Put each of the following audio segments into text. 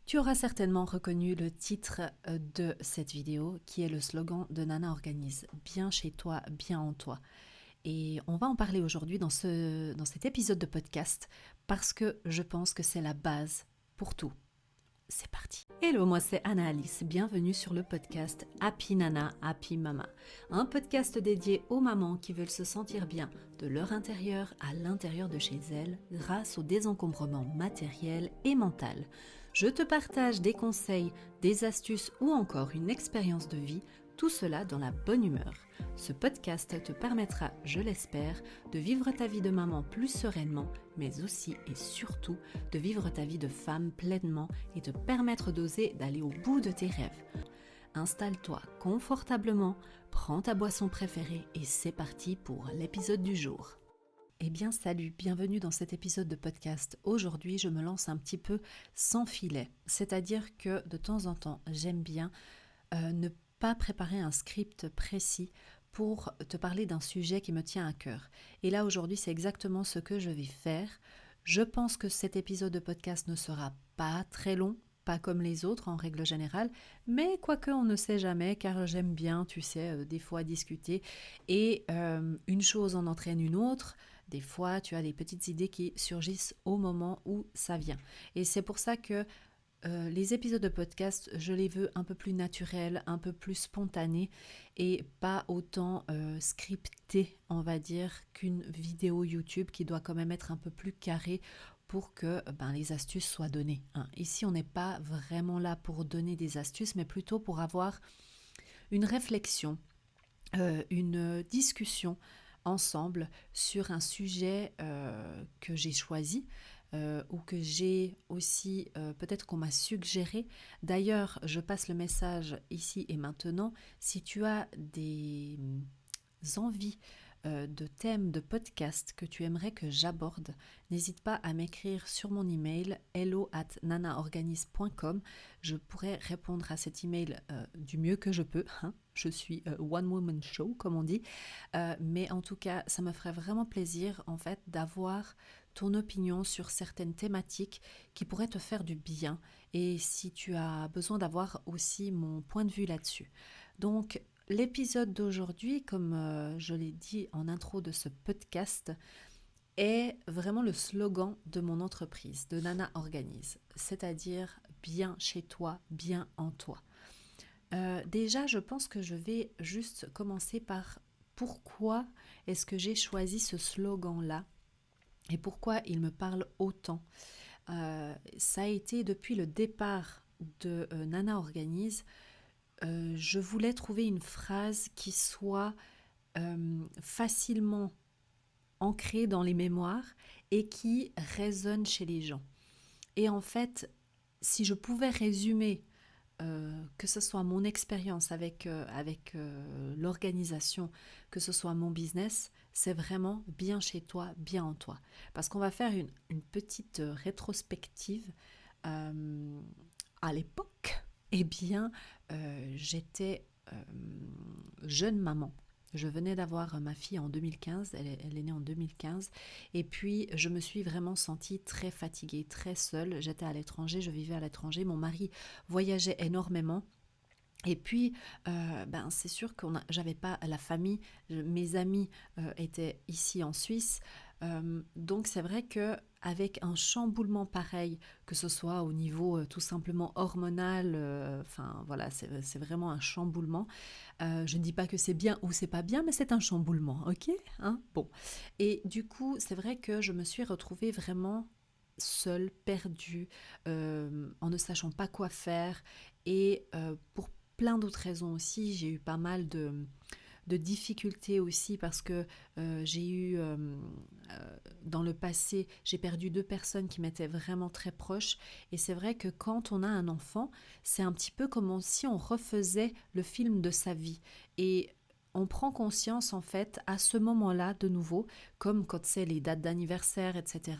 Tu auras certainement reconnu le titre de cette vidéo qui est le slogan de Nana Organise, bien chez toi, bien en toi. Et on va en parler aujourd'hui dans cet épisode de podcast parce que je pense que c'est la base pour tout. C'est parti. Hello, moi c'est Anna-Alice, bienvenue sur le podcast Happy Nana, Happy Mama. Un podcast dédié aux mamans qui veulent se sentir bien de leur intérieur à l'intérieur de chez elles grâce au désencombrement matériel et mental. Je te partage des conseils, des astuces ou encore une expérience de vie, tout cela dans la bonne humeur. Ce podcast te permettra, je l'espère, de vivre ta vie de maman plus sereinement, mais aussi et surtout de vivre ta vie de femme pleinement et te permettre d'oser d'aller au bout de tes rêves. Installe-toi confortablement, prends ta boisson préférée et c'est parti pour l'épisode du jour. Eh bien salut, bienvenue dans cet épisode de podcast. Aujourd'hui je me lance un petit peu sans filet, c'est-à-dire que de temps en temps j'aime bien ne pas préparer un script précis pour te parler d'un sujet qui me tient à cœur. Et là aujourd'hui c'est exactement ce que je vais faire. Je pense que cet épisode de podcast ne sera pas très long, pas comme les autres en règle générale, mais quoique on ne sait jamais car j'aime bien, tu sais, des fois discuter et une chose en entraîne une autre. Des fois, tu as des petites idées qui surgissent au moment où ça vient. Et c'est pour ça que les épisodes de podcast, je les veux un peu plus naturels, un peu plus spontanés et pas autant scriptés, on va dire, qu'une vidéo YouTube qui doit quand même être un peu plus carrée pour que les astuces soient données. Ici, on n'est pas vraiment là pour donner des astuces, mais plutôt pour avoir une réflexion, une discussion ensemble sur un sujet que j'ai choisi ou que j'ai aussi, peut-être qu'on m'a suggéré. D'ailleurs, je passe le message ici et maintenant. Si tu as des envies de thèmes de podcast que tu aimerais que j'aborde, n'hésite pas à m'écrire sur mon email hello@nanaorganise.com. Je pourrai répondre à cet email du mieux que je peux. Je suis one woman show comme on dit, mais en tout cas ça me ferait vraiment plaisir en fait d'avoir ton opinion sur certaines thématiques qui pourraient te faire du bien et si tu as besoin d'avoir aussi mon point de vue là-dessus. Donc l'épisode d'aujourd'hui, comme je l'ai dit en intro de ce podcast, est vraiment le slogan de mon entreprise, de Nana Organise, c'est-à-dire bien chez toi, bien en toi. Déjà, je pense que je vais juste commencer par pourquoi est-ce que j'ai choisi ce slogan-là et pourquoi il me parle autant. Ça a été depuis le départ de Nana Organise. Je voulais trouver une phrase qui soit facilement ancrée dans les mémoires et qui résonne chez les gens. Et en fait, si je pouvais résumer que ce soit mon expérience avec l'organisation, que ce soit mon business, c'est vraiment bien chez toi, bien en toi. Parce qu'on va faire une petite rétrospective. Euh, à l'époque, eh bien, j'étais jeune maman. Je venais d'avoir ma fille en 2015, elle est née en 2015, et puis je me suis vraiment sentie très fatiguée, très seule. J'étais à l'étranger, je vivais à l'étranger, mon mari voyageait énormément. Et puis, c'est sûr que j'avais pas la famille, mes amis étaient ici en Suisse, donc c'est vrai que avec un chamboulement pareil, que ce soit au niveau tout simplement hormonal, enfin voilà, c'est vraiment un chamboulement. Je ne dis pas que c'est bien ou c'est pas bien, mais c'est un chamboulement, ok, hein. Bon, et du coup, c'est vrai que je me suis retrouvée vraiment seule, perdue, en ne sachant pas quoi faire, et pour plein d'autres raisons aussi. J'ai eu pas mal de difficultés aussi parce que j'ai eu dans le passé, j'ai perdu 2 personnes qui m'étaient vraiment très proches et c'est vrai que quand on a un enfant, c'est un petit peu comme si on refaisait le film de sa vie et on prend conscience en fait à ce moment-là de nouveau, comme quand c'est les dates d'anniversaire, etc.,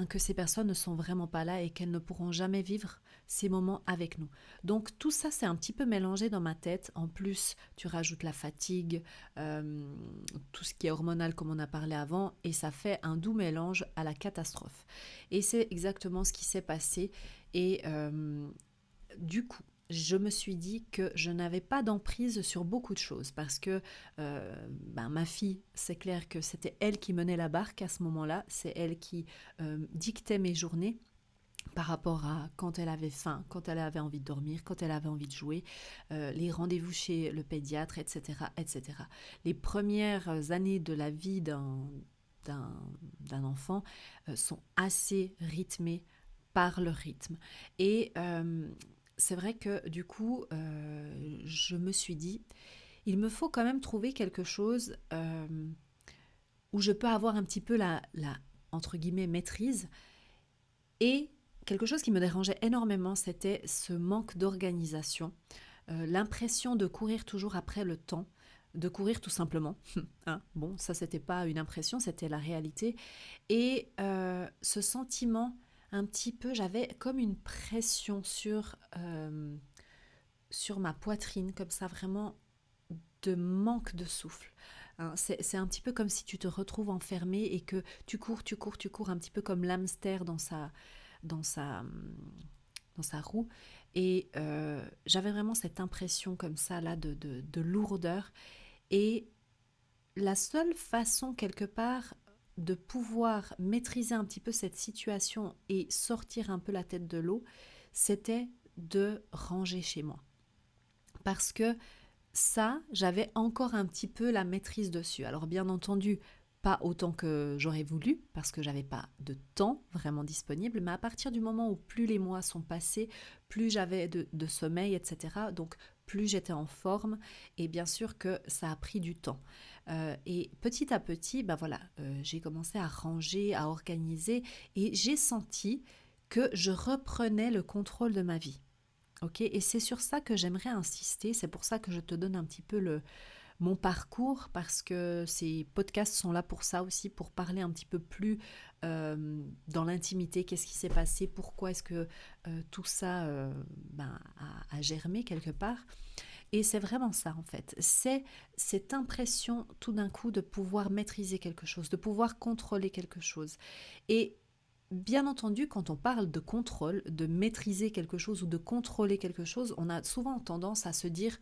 que ces personnes ne sont vraiment pas là et qu'elles ne pourront jamais vivre ces moments avec nous. Donc tout ça, c'est un petit peu mélangé dans ma tête. En plus, tu rajoutes la fatigue, euh, tout ce qui est hormonal comme on a parlé avant, et ça fait un doux mélange à la catastrophe. Et c'est exactement ce qui s'est passé. Et du coup, je me suis dit que je n'avais pas d'emprise sur beaucoup de choses parce que ma fille, c'est clair que c'était elle qui menait la barque à ce moment-là, c'est elle qui dictait mes journées par rapport à quand elle avait faim, quand elle avait envie de dormir, quand elle avait envie de jouer, les rendez-vous chez le pédiatre, etc., etc. Les premières années de la vie d'un, d'un enfant sont assez rythmées par leur rythme. Et c'est vrai que du coup, je me suis dit, il me faut quand même trouver quelque chose où je peux avoir un petit peu la entre guillemets, maîtrise. Et quelque chose qui me dérangeait énormément, c'était ce manque d'organisation, l'impression de courir toujours après le temps, de courir tout simplement. Hein, bon, ça, c'était pas une impression, c'était la réalité. Et ce sentiment, un petit peu, j'avais comme une pression sur ma poitrine, comme ça, vraiment de manque de souffle. Hein, c'est un petit peu comme si tu te retrouves enfermé et que tu cours, tu cours, tu cours, un petit peu comme l'hamster dans sa, dans sa roue. Et j'avais vraiment cette impression comme ça, là, de lourdeur. Et la seule façon, quelque part, de pouvoir maîtriser un petit peu cette situation et sortir un peu la tête de l'eau, c'était de ranger chez moi. Parce que ça, j'avais encore un petit peu la maîtrise dessus. Alors bien entendu, pas autant que j'aurais voulu, parce que j'avais pas de temps vraiment disponible, mais à partir du moment où plus les mois sont passés, plus j'avais de sommeil, etc. Donc plus j'étais en forme, et bien sûr que ça a pris du temps. Et petit à petit, j'ai commencé à ranger, à organiser, et j'ai senti que je reprenais le contrôle de ma vie. Ok, et c'est sur ça que j'aimerais insister. C'est pour ça que je te donne un petit peu mon parcours, parce que ces podcasts sont là pour ça aussi, pour parler un petit peu plus dans l'intimité. Qu'est-ce qui s'est passé? Pourquoi est-ce que tout ça a germé quelque part? Et c'est vraiment ça en fait. C'est cette impression tout d'un coup de pouvoir maîtriser quelque chose, de pouvoir contrôler quelque chose. Et bien entendu, quand on parle de contrôle, de maîtriser quelque chose ou de contrôler quelque chose, on a souvent tendance à se dire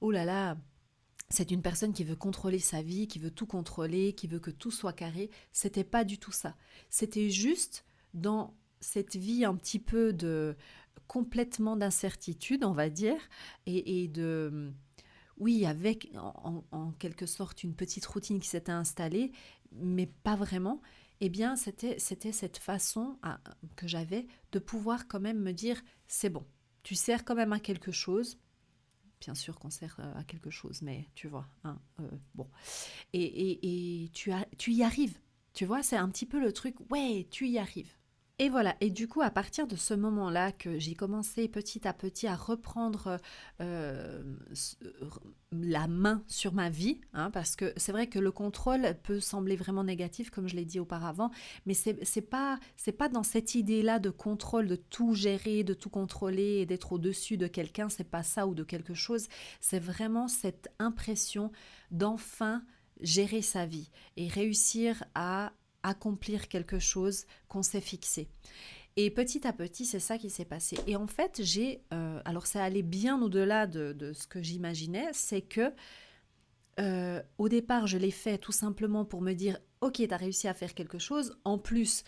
oh là là, c'est une personne qui veut contrôler sa vie, qui veut tout contrôler, qui veut que tout soit carré. C'était pas du tout ça. C'était juste dans cette vie un petit peu de complètement d'incertitude, on va dire, et de oui, avec en quelque sorte une petite routine qui s'était installée, mais pas vraiment. Eh bien, c'était cette façon que j'avais de pouvoir quand même me dire, c'est bon, tu sers quand même à quelque chose. Bien sûr qu'on sert à quelque chose, mais tu vois, hein, bon. Et tu y arrives. Tu vois, c'est un petit peu le truc, ouais, tu y arrives. Et voilà, et du coup, à partir de ce moment-là que j'ai commencé petit à petit à reprendre euh, la main sur ma vie, hein, parce que c'est vrai que le contrôle peut sembler vraiment négatif, comme je l'ai dit auparavant, mais c'est pas dans cette idée-là de contrôle, de tout gérer, de tout contrôler et d'être au-dessus de quelqu'un, c'est pas ça ou de quelque chose, c'est vraiment cette impression d'enfin gérer sa vie et réussir à accomplir quelque chose qu'on s'est fixé. Et petit à petit, c'est ça qui s'est passé. Et en fait, alors ça allait bien au-delà de ce que j'imaginais, c'est que au départ, je l'ai fait tout simplement pour me dire, ok, tu as réussi à faire quelque chose. En plus,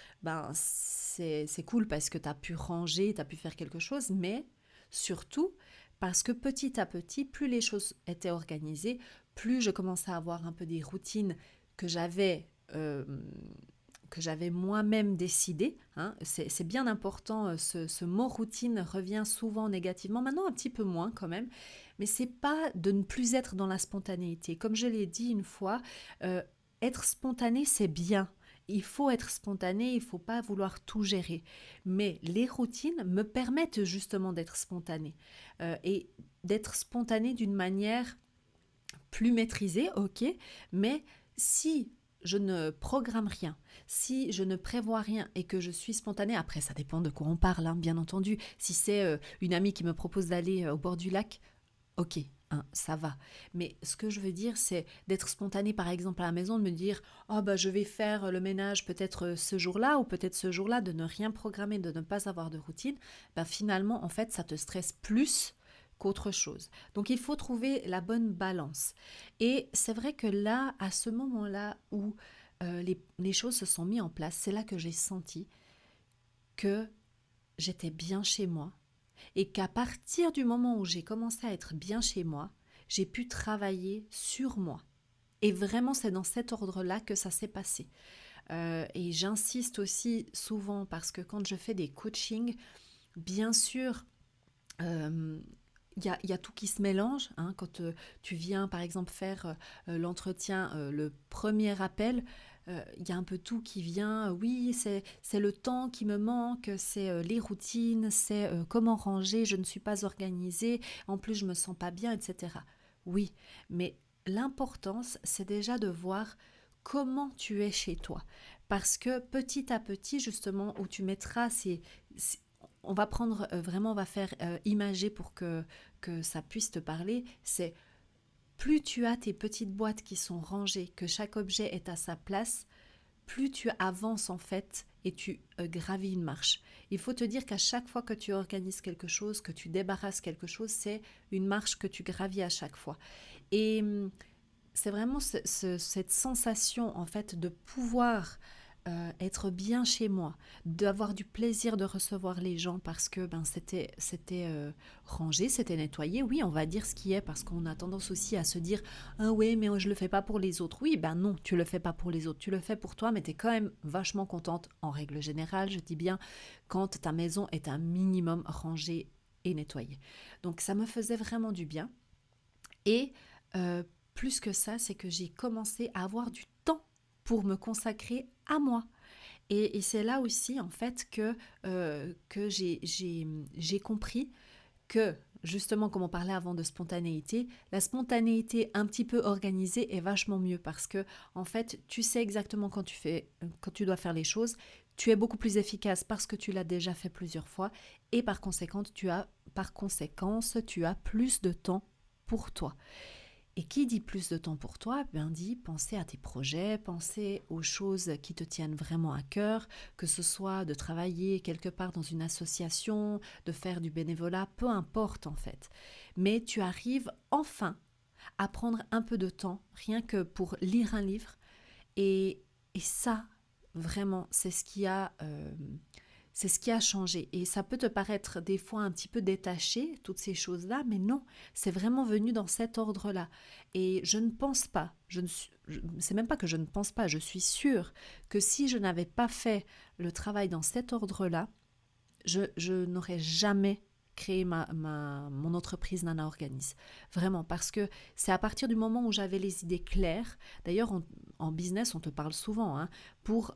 c'est cool parce que tu as pu ranger, tu as pu faire quelque chose, mais surtout parce que petit à petit, plus les choses étaient organisées, plus je commençais à avoir un peu des routines que j'avais que j'avais moi-même décidé. Hein. C'est bien important, ce mot routine revient souvent négativement, maintenant un petit peu moins quand même, mais c'est pas de ne plus être dans la spontanéité. Comme je l'ai dit une fois, être spontané, c'est bien. Il faut être spontané, il ne faut pas vouloir tout gérer. Mais les routines me permettent justement d'être spontané. Et d'être spontané d'une manière plus maîtrisée, ok, mais si je ne programme rien, si je ne prévois rien et que je suis spontanée, après ça dépend de quoi on parle, hein, bien entendu. Si c'est une amie qui me propose d'aller au bord du lac, ok, hein, ça va. Mais ce que je veux dire, c'est d'être spontanée, par exemple, à la maison, de me dire, oh bah je vais faire le ménage peut-être ce jour-là ou peut-être ce jour-là, de ne rien programmer, de ne pas avoir de routine. Ben finalement, en fait, ça te stresse plus qu'autre chose. Donc il faut trouver la bonne balance. Et c'est vrai que là, à ce moment-là où les choses se sont mises en place, c'est là que j'ai senti que j'étais bien chez moi et qu'à partir du moment où j'ai commencé à être bien chez moi, j'ai pu travailler sur moi. Et vraiment, c'est dans cet ordre-là que ça s'est passé. Et j'insiste aussi souvent parce que quand je fais des coachings, bien sûr, euh, il y a tout qui se mélange. Hein, quand tu viens, par exemple, faire l'entretien, le premier appel, il y a un peu tout qui vient. Oui, c'est le temps qui me manque, c'est les routines, c'est comment ranger, je ne suis pas organisée, en plus je me sens pas bien, etc. Oui, mais l'importance, c'est déjà de voir comment tu es chez toi. Parce que petit à petit, justement, où tu mettras on va prendre vraiment, on va faire imager pour que ça puisse te parler, c'est plus tu as tes petites boîtes qui sont rangées, que chaque objet est à sa place, plus tu avances en fait et tu gravis une marche. Il faut te dire qu'à chaque fois que tu organises quelque chose, que tu débarrasses quelque chose, c'est une marche que tu gravis à chaque fois. Et c'est vraiment cette sensation en fait de pouvoir être bien chez moi, d'avoir du plaisir de recevoir les gens parce que c'était rangé, c'était nettoyé. Oui, on va dire ce qui est parce qu'on a tendance aussi à se dire ah oui, mais je le fais pas pour les autres. Oui, ben non, tu le fais pas pour les autres, tu le fais pour toi, mais tu es quand même vachement contente en règle générale, je dis bien, quand ta maison est un minimum rangée et nettoyée. Donc ça me faisait vraiment du bien. Et euh, plus que ça, c'est que j'ai commencé à avoir du temps pour me consacrer à moi. Et c'est là aussi, en fait, que j'ai compris que, justement, comme on parlait avant de spontanéité, la spontanéité un petit peu organisée est vachement mieux parce que, en fait, tu sais exactement quand tu dois faire les choses, tu es beaucoup plus efficace parce que tu l'as déjà fait plusieurs fois et par conséquence, tu as plus de temps pour toi. Et qui dit plus de temps pour toi, ben dit penser à tes projets, penser aux choses qui te tiennent vraiment à cœur, que ce soit de travailler quelque part dans une association, de faire du bénévolat, peu importe en fait. Mais tu arrives enfin à prendre un peu de temps, rien que pour lire un livre. Et ça, vraiment, c'est ce qui a changé. Et ça peut te paraître des fois un petit peu détaché, toutes ces choses-là, mais non, c'est vraiment venu dans cet ordre-là. Et je ne pense pas, c'est même pas que je ne pense pas, je suis sûre que si je n'avais pas fait le travail dans cet ordre-là, je n'aurais jamais créé mon entreprise Nana Organise. Vraiment, parce que c'est à partir du moment où j'avais les idées claires, d'ailleurs en business on te parle souvent, hein, pour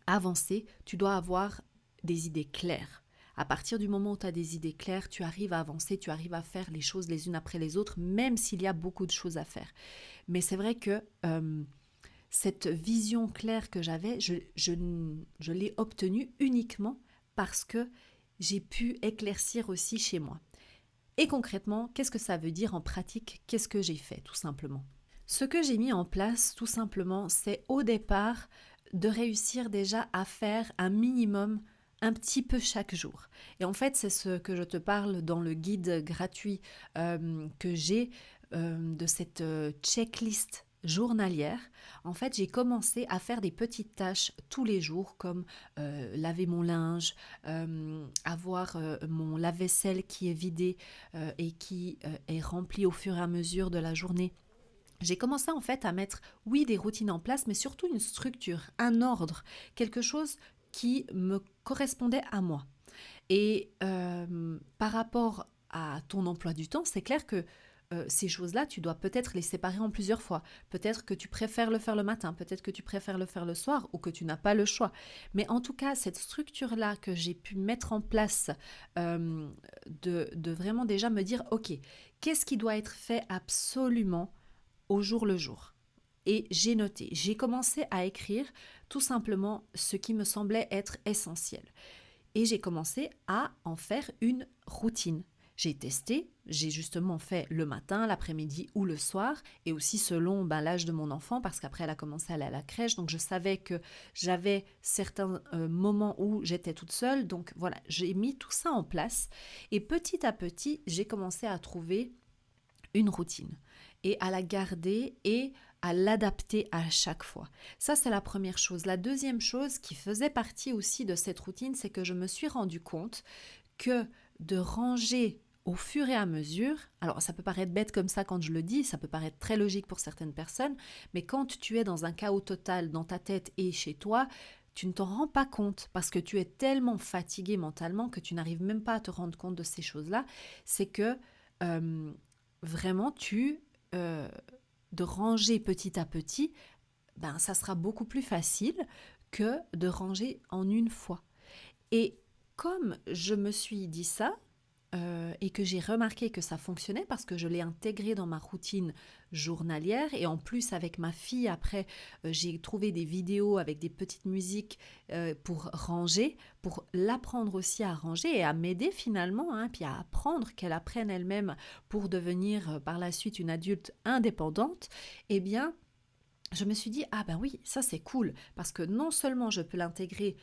avancer, tu dois avoir des idées claires. À partir du moment où tu as des idées claires, tu arrives à avancer, tu arrives à faire les choses les unes après les autres, même s'il y a beaucoup de choses à faire. Mais c'est vrai que cette vision claire que j'avais, je l'ai obtenue uniquement parce que j'ai pu éclaircir aussi chez moi. Et concrètement, qu'est-ce que ça veut dire en pratique? Qu'est-ce que j'ai fait, tout simplement? Ce que j'ai mis en place, tout simplement, c'est au départ de réussir déjà à faire un minimum, un petit peu chaque jour. Et en fait, c'est ce que je te parle dans le guide gratuit que j'ai de cette checklist journalière. En fait, j'ai commencé à faire des petites tâches tous les jours comme laver mon linge, avoir mon lave-vaisselle qui est vidé et qui est rempli au fur et à mesure de la journée. J'ai commencé en fait à mettre, oui, des routines en place, mais surtout une structure, un ordre, quelque chose qui me correspondait à moi. Et par rapport à ton emploi du temps, c'est clair que ces choses-là, tu dois peut-être les séparer en plusieurs fois. Peut-être que tu préfères le faire le matin, peut-être que tu préfères le faire le soir ou que tu n'as pas le choix. Mais en tout cas, cette structure-là que j'ai pu mettre en place, de vraiment déjà me dire, OK, qu'est-ce qui doit être fait absolument au jour le jour. et j'ai noté. J'ai commencé à écrire tout simplement ce qui me semblait être essentiel. Et j'ai commencé à en faire une routine. J'ai testé, j'ai justement fait le matin, l'après-midi ou le soir, et aussi selon l'âge de mon enfant, parce qu'après elle a commencé à aller à la crèche, donc je savais que j'avais certains moments où j'étais toute seule, donc voilà, j'ai mis tout ça en place, et petit à petit, j'ai commencé à trouver une routine, et à la garder, et à l'adapter à chaque fois. Ça, c'est la première chose. La deuxième chose qui faisait partie aussi de cette routine, c'est que je me suis rendu compte que de ranger au fur et à mesure, alors ça peut paraître bête comme ça quand je le dis, ça peut paraître très logique pour certaines personnes, mais quand tu es dans un chaos total dans ta tête et chez toi, tu ne t'en rends pas compte parce que tu es tellement fatigué mentalement que tu n'arrives même pas à te rendre compte de ces choses-là. C'est que vraiment de ranger petit à petit, ça sera beaucoup plus facile que de ranger en une fois. Et comme je me suis dit ça, et que j'ai remarqué que ça fonctionnait parce que je l'ai intégré dans ma routine journalière, et en plus avec ma fille après j'ai trouvé des vidéos avec des petites musiques pour ranger, pour l'apprendre aussi à ranger et à m'aider finalement, puis à apprendre, qu'elle apprenne elle-même pour devenir par la suite une adulte indépendante. Eh bien, je me suis dit, oui, ça c'est cool, parce que non seulement je peux l'intégrer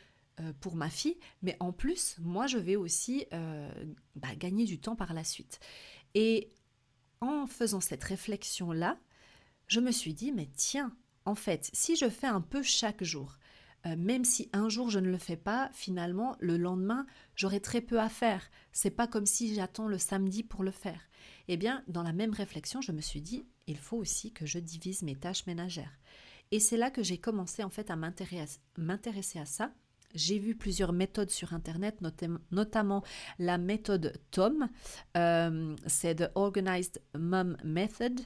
pour ma fille, mais en plus, moi, je vais aussi gagner du temps par la suite. Et en faisant cette réflexion-là, je me suis dit, mais tiens, en fait, si je fais un peu chaque jour, même si un jour je ne le fais pas, finalement, le lendemain, j'aurai très peu à faire. C'est pas comme si j'attends le samedi pour le faire. Eh bien, dans la même réflexion, je me suis dit, il faut aussi que je divise mes tâches ménagères. Et c'est là que j'ai commencé en fait à m'intéresser à ça. J'ai vu plusieurs méthodes sur Internet, notamment la méthode TOM, c'est The Organized Mom Method,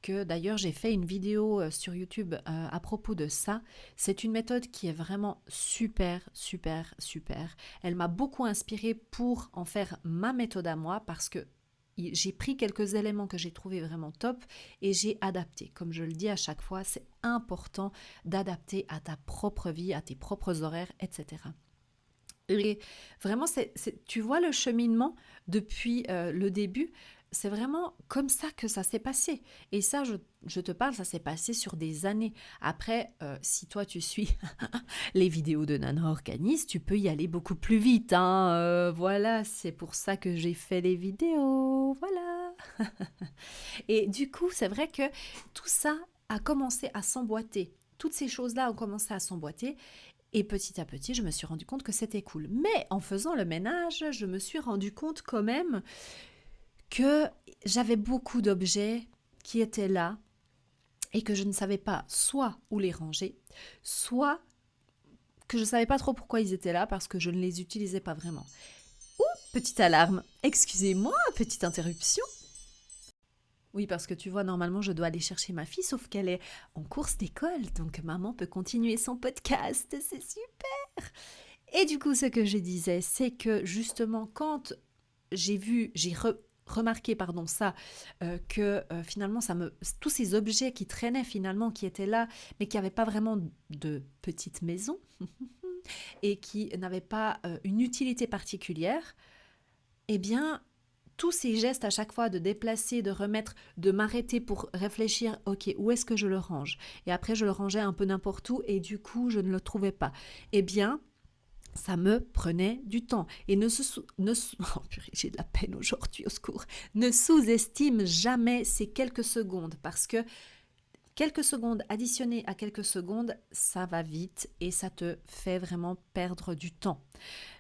que d'ailleurs j'ai fait une vidéo sur YouTube à propos de ça. C'est une méthode qui est vraiment super, super, super. Elle m'a beaucoup inspirée pour en faire ma méthode à moi parce que j'ai pris quelques éléments que j'ai trouvés vraiment top et j'ai adapté. Comme je le dis à chaque fois, c'est important d'adapter à ta propre vie, à tes propres horaires, etc. Et vraiment, tu vois le cheminement depuis le début, c'est vraiment comme ça que ça s'est passé. Et ça, je te parle, ça s'est passé sur des années. Après, si toi tu suis les vidéos de Nana Organise, tu peux y aller beaucoup plus vite. Voilà, c'est pour ça que j'ai fait les vidéos. Voilà. Et du coup, c'est vrai que tout ça a commencé à s'emboîter. Toutes ces choses-là ont commencé à s'emboîter. Et petit à petit, je me suis rendu compte que c'était cool. Mais en faisant le ménage, je me suis rendu compte quand même que j'avais beaucoup d'objets qui étaient là et que je ne savais pas soit où les ranger, soit que je ne savais pas trop pourquoi ils étaient là parce que je ne les utilisais pas vraiment. Petite alarme, excusez-moi, petite interruption. Oui, parce que tu vois, normalement, je dois aller chercher ma fille, sauf qu'elle est en course d'école, donc maman peut continuer son podcast, c'est super. Et du coup, ce que je disais, c'est que justement, quand j'ai remarqué ça, que finalement, tous ces objets qui traînaient finalement, qui étaient là, mais qui n'avaient pas vraiment de petite maison, et qui n'avaient pas une utilité particulière, eh bien, tous ces gestes à chaque fois de déplacer, de remettre, de m'arrêter pour réfléchir, ok, où est-ce que je le range? Et après, je le rangeais un peu n'importe où et du coup, je ne le trouvais pas. Eh bien, ça me prenait du temps. Et oh purée, j'ai de la peine aujourd'hui, au secours. Ne sous-estime jamais ces quelques secondes parce que quelques secondes additionnées à quelques secondes, ça va vite et ça te fait vraiment perdre du temps.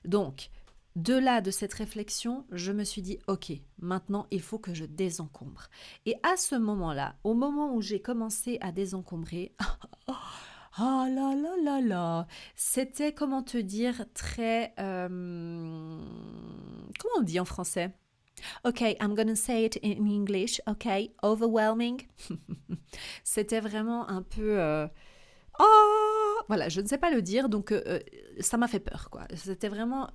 Donc, de cette réflexion, je me suis dit, ok, maintenant il faut que je désencombre. Et à ce moment-là, au moment où j'ai commencé à désencombrer, oh là là là là, c'était, comment te dire, très... comment on dit en français? Ok, I'm gonna say it in English, ok, overwhelming. C'était vraiment un peu... voilà, je ne sais pas le dire, donc ça m'a fait peur, quoi. C'était vraiment...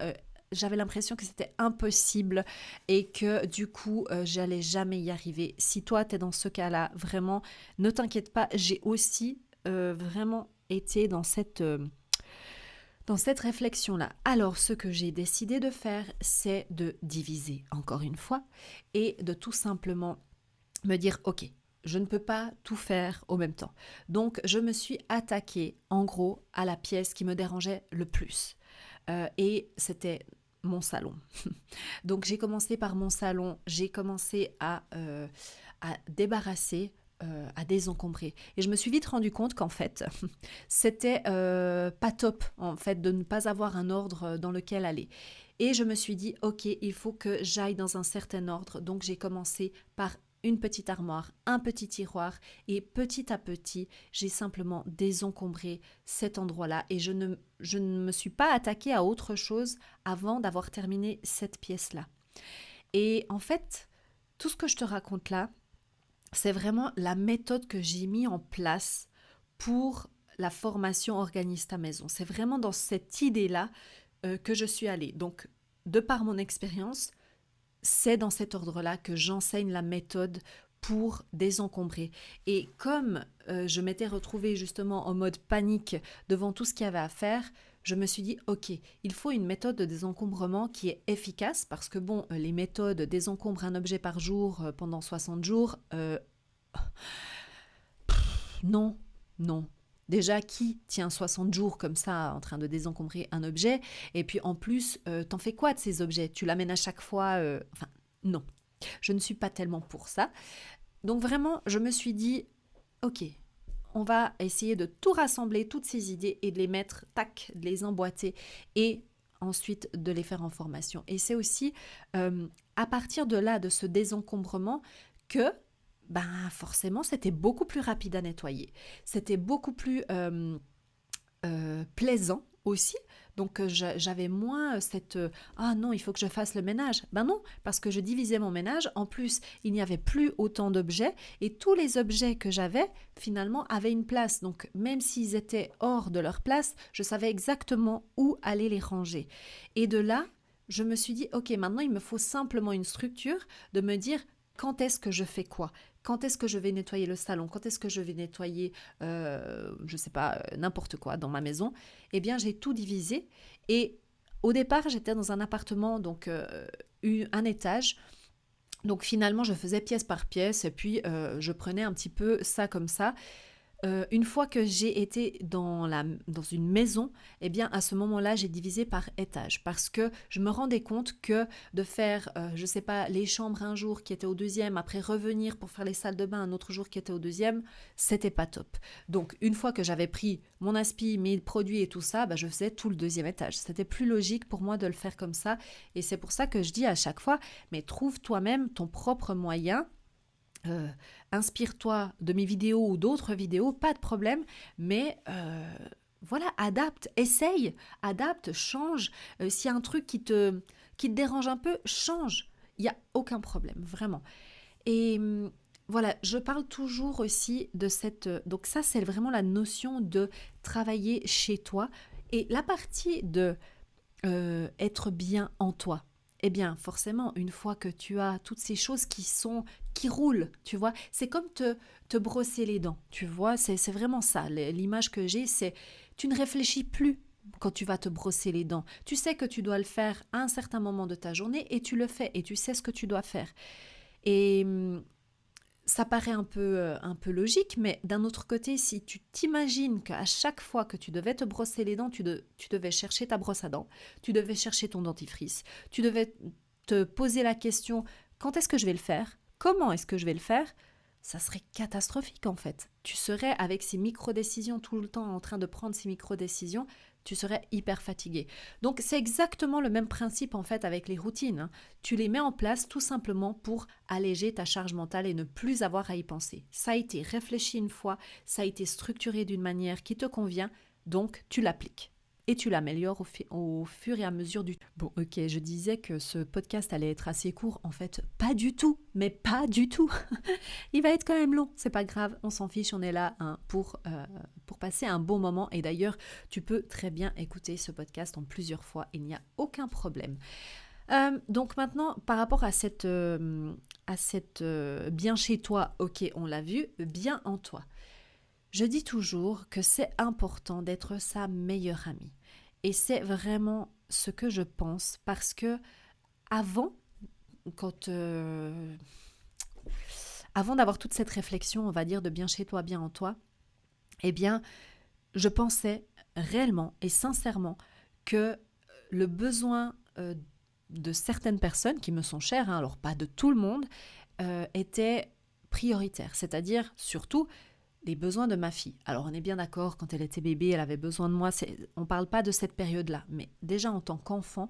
j'avais l'impression que c'était impossible et que du coup, j'allais jamais y arriver. Si toi, tu es dans ce cas-là, vraiment, ne t'inquiète pas, j'ai aussi vraiment été dans cette réflexion-là. Alors, ce que j'ai décidé de faire, c'est de diviser, encore une fois, et de tout simplement me dire, ok, je ne peux pas tout faire au même temps. Donc, je me suis attaquée, en gros, à la pièce qui me dérangeait le plus. Et c'était mon salon. Donc, j'ai commencé par mon salon, j'ai commencé à débarrasser, à désencombrer. Et je me suis vite rendu compte qu'en fait, c'était pas top, en fait, de ne pas avoir un ordre dans lequel aller. Et je me suis dit, ok, il faut que j'aille dans un certain ordre. Donc, j'ai commencé par une petite armoire, un petit tiroir, et petit à petit, j'ai simplement désencombré cet endroit-là et je ne me suis pas attaquée à autre chose avant d'avoir terminé cette pièce-là. Et en fait, tout ce que je te raconte là, c'est vraiment la méthode que j'ai mis en place pour la formation Organise ta maison. C'est vraiment dans cette idée-là que je suis allée. Donc, de par mon expérience, c'est dans cet ordre-là que j'enseigne la méthode pour désencombrer. Et comme je m'étais retrouvée justement en mode panique devant tout ce qu'il y avait à faire, je me suis dit, ok, il faut une méthode de désencombrement qui est efficace, parce que bon, les méthodes désencombre un objet par jour pendant 60 jours, non, non. Déjà, qui tient 60 jours comme ça en train de désencombrer un objet? Et puis en plus, t'en fais quoi de ces objets? Tu l'amènes à chaque fois Enfin, non. Je ne suis pas tellement pour ça. Donc vraiment, je me suis dit, ok, on va essayer de tout rassembler, toutes ces idées, et de les mettre, tac, de les emboîter, et ensuite de les faire en formation. Et c'est aussi à partir de là, de ce désencombrement, que forcément, c'était beaucoup plus rapide à nettoyer. C'était beaucoup plus plaisant aussi. Donc j'avais moins cette ah non, il faut que je fasse le ménage. Ben non, parce que je divisais mon ménage. En plus, il n'y avait plus autant d'objets et tous les objets que j'avais finalement avaient une place. Donc même s'ils étaient hors de leur place, je savais exactement où aller les ranger. Et de là, je me suis dit ok, maintenant il me faut simplement une structure de me dire quand est-ce que je fais quoi. Quand est-ce que je vais nettoyer le salon? Quand est-ce que je vais nettoyer, je ne sais pas, n'importe quoi dans ma maison? Eh bien, j'ai tout divisé. Et au départ, j'étais dans un appartement, donc un étage. Donc finalement, je faisais pièce par pièce et puis je prenais un petit peu ça comme ça. Une fois que j'ai été dans une maison, eh bien à ce moment-là, j'ai divisé par étage parce que je me rendais compte que de faire, je sais pas, les chambres un jour qui étaient au deuxième, après revenir pour faire les salles de bain un autre jour qui était au deuxième, c'était pas top. Donc une fois que j'avais pris mon aspi, mes produits et tout ça, je faisais tout le deuxième étage. C'était plus logique pour moi de le faire comme ça et c'est pour ça que je dis à chaque fois, mais trouve toi-même ton propre moyen. Inspire-toi de mes vidéos ou d'autres vidéos, pas de problème, mais voilà, adapte, essaye, adapte, change. S'il y a un truc qui te dérange un peu, change. Il n'y a aucun problème, vraiment. Et voilà, je parle toujours aussi de cette... donc ça, c'est vraiment la notion de travailler chez toi. Et la partie de être bien en toi. Eh bien, forcément, une fois que tu as toutes ces choses qui roulent, tu vois, c'est comme te brosser les dents, tu vois, c'est vraiment ça. L'image que j'ai, c'est tu ne réfléchis plus quand tu vas te brosser les dents. Tu sais que tu dois le faire à un certain moment de ta journée et tu le fais et tu sais ce que tu dois faire. Et ça paraît un peu logique, mais d'un autre côté, si tu t'imagines qu'à chaque fois que tu devais te brosser les dents, tu devais chercher ta brosse à dents, tu devais chercher ton dentifrice, tu devais te poser la question, quand est-ce que je vais le faire? Comment est-ce que je vais le faire? Ça serait catastrophique en fait. Tu serais avec ces micro-décisions tout le temps en train de prendre ces micro-décisions, tu serais hyper fatigué. Donc c'est exactement le même principe en fait avec les routines, hein. Tu les mets en place tout simplement pour alléger ta charge mentale et ne plus avoir à y penser. Ça a été réfléchi une fois, ça a été structuré d'une manière qui te convient, donc tu l'appliques. et tu l'améliores au fur et à mesure du temps. Bon, ok, je disais que ce podcast allait être assez court. En fait, pas du tout, mais pas du tout. Il va être quand même long, c'est pas grave, on s'en fiche, on est là pour passer un bon moment. Et d'ailleurs, tu peux très bien écouter ce podcast en plusieurs fois, il n'y a aucun problème. Donc maintenant, par rapport à cette bien chez toi, ok, on l'a vu, bien en toi. Je dis toujours que c'est important d'être sa meilleure amie. Et c'est vraiment ce que je pense parce que avant, quand, avant d'avoir toute cette réflexion, on va dire, de bien chez toi, bien en toi, eh bien, je pensais réellement et sincèrement que le besoin de certaines personnes qui me sont chères, hein, alors pas de tout le monde, était prioritaire. C'est-à-dire surtout les besoins de ma fille. Alors on est bien d'accord, quand elle était bébé, elle avait besoin de moi. On ne parle pas de cette période-là, mais déjà en tant qu'enfant,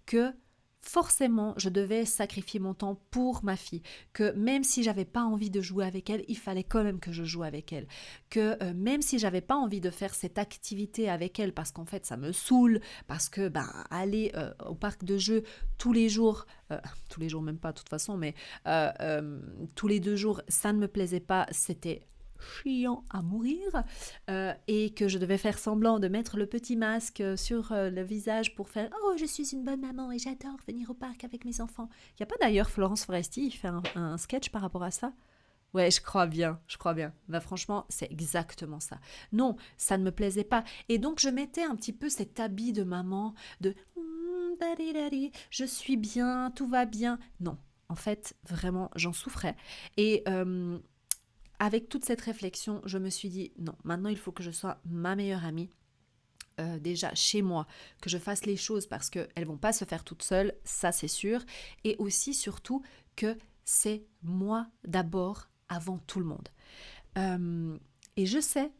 que forcément je devais sacrifier mon temps pour ma fille, que même si j'avais pas envie de jouer avec elle, il fallait quand même que je joue avec elle, que même si j'avais pas envie de faire cette activité avec elle parce qu'en fait ça me saoule, parce que aller au parc de jeux tous les jours même pas de toute façon, mais tous les 2 jours, ça ne me plaisait pas, c'était chiant à mourir, et que je devais faire semblant de mettre le petit masque sur le visage pour faire « Oh, je suis une bonne maman et j'adore venir au parc avec mes enfants ». Il n'y a pas d'ailleurs Florence Foresti, il fait un sketch par rapport à ça? Ouais, je crois bien, je crois bien. Franchement, c'est exactement ça. Non, ça ne me plaisait pas. Et donc, je mettais un petit peu cet habit de maman, de je suis bien, tout va bien. Non, en fait, vraiment, j'en souffrais. Et avec toute cette réflexion, je me suis dit, non, maintenant il faut que je sois ma meilleure amie. Déjà chez moi, que je fasse les choses parce qu'elles ne vont pas se faire toutes seules, ça c'est sûr. Et aussi, surtout, que c'est moi d'abord avant tout le monde. Et je sais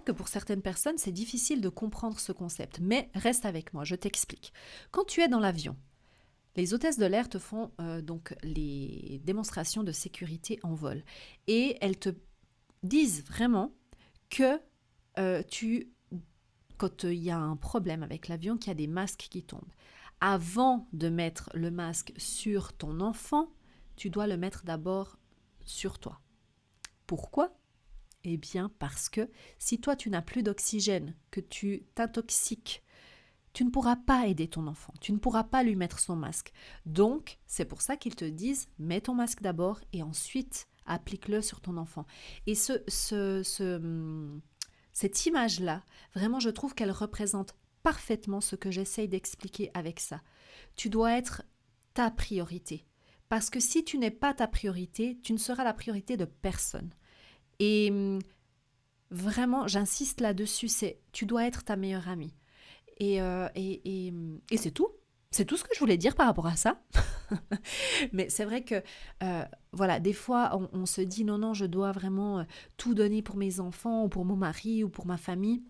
que pour certaines personnes, c'est difficile de comprendre ce concept. Mais reste avec moi, je t'explique. Quand tu es dans l'avion, les hôtesses de l'air te font donc les démonstrations de sécurité en vol. Et elles te disent vraiment que quand il y a un problème avec l'avion, qu'il y a des masques qui tombent. Avant de mettre le masque sur ton enfant, tu dois le mettre d'abord sur toi. Pourquoi ? Eh bien parce que si toi tu n'as plus d'oxygène, que tu t'intoxiques, tu ne pourras pas aider ton enfant, tu ne pourras pas lui mettre son masque. Donc, c'est pour ça qu'ils te disent, mets ton masque d'abord et ensuite applique-le sur ton enfant. Et cette image-là, vraiment, je trouve qu'elle représente parfaitement ce que j'essaye d'expliquer avec ça. Tu dois être ta priorité. Parce que si tu n'es pas ta priorité, tu ne seras la priorité de personne. Et vraiment, j'insiste là-dessus, tu dois être ta meilleure amie. Et c'est tout. C'est tout ce que je voulais dire par rapport à ça. Mais c'est vrai que, voilà, des fois, on se dit non, non, je dois vraiment tout donner pour mes enfants, ou pour mon mari, ou pour ma famille.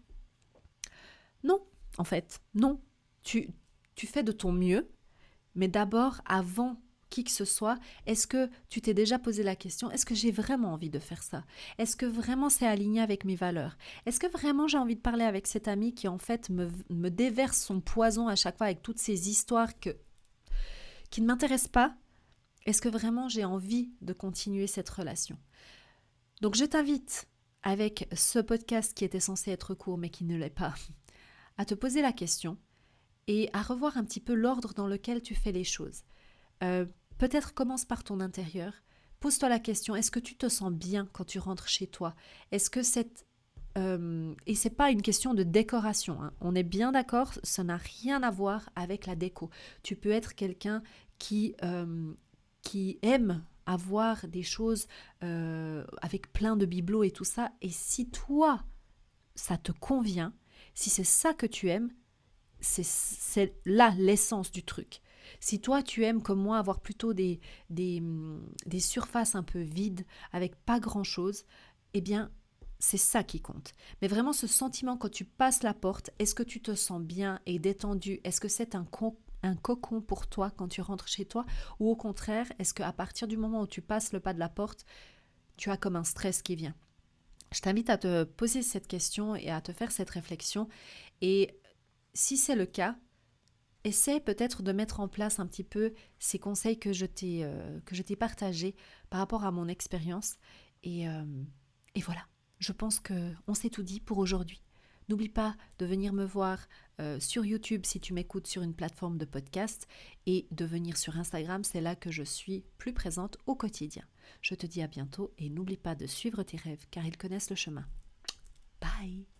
Non, en fait, non. Tu fais de ton mieux, mais d'abord, avant qui que ce soit, est-ce que tu t'es déjà posé la question, est-ce que j'ai vraiment envie de faire ça? Est-ce que vraiment c'est aligné avec mes valeurs? Est-ce que vraiment j'ai envie de parler avec cet ami qui en fait me déverse son poison à chaque fois avec toutes ces histoires qui ne m'intéressent pas? Est-ce que vraiment j'ai envie de continuer cette relation? Donc je t'invite, avec ce podcast qui était censé être court mais qui ne l'est pas, à te poser la question et à revoir un petit peu l'ordre dans lequel tu fais les choses. Peut-être commence par ton intérieur. Pose-toi la question, est-ce que tu te sens bien quand tu rentres chez toi? Est-ce que et c'est pas une question de décoration, hein. On est bien d'accord, ça n'a rien à voir avec la déco. Tu peux être quelqu'un qui aime avoir des choses avec plein de bibelots et tout ça. Et si toi, ça te convient, si c'est ça que tu aimes, c'est là l'essence du truc. Si toi, tu aimes comme moi avoir plutôt des surfaces un peu vides, avec pas grand-chose, eh bien, c'est ça qui compte. Mais vraiment, ce sentiment quand tu passes la porte, est-ce que tu te sens bien et détendu? Est-ce que c'est un cocon pour toi quand tu rentres chez toi? Ou au contraire, est-ce qu'à partir du moment où tu passes le pas de la porte, tu as comme un stress qui vient? Je t'invite à te poser cette question et à te faire cette réflexion. Et si c'est le cas, essaie peut-être de mettre en place un petit peu ces conseils que je t'ai partagés par rapport à mon expérience. Et, euh, et voilà, je pense qu'on s'est tout dit pour aujourd'hui. N'oublie pas de venir me voir sur YouTube si tu m'écoutes sur une plateforme de podcast et de venir sur Instagram, c'est là que je suis plus présente au quotidien. Je te dis à bientôt et n'oublie pas de suivre tes rêves car ils connaissent le chemin. Bye!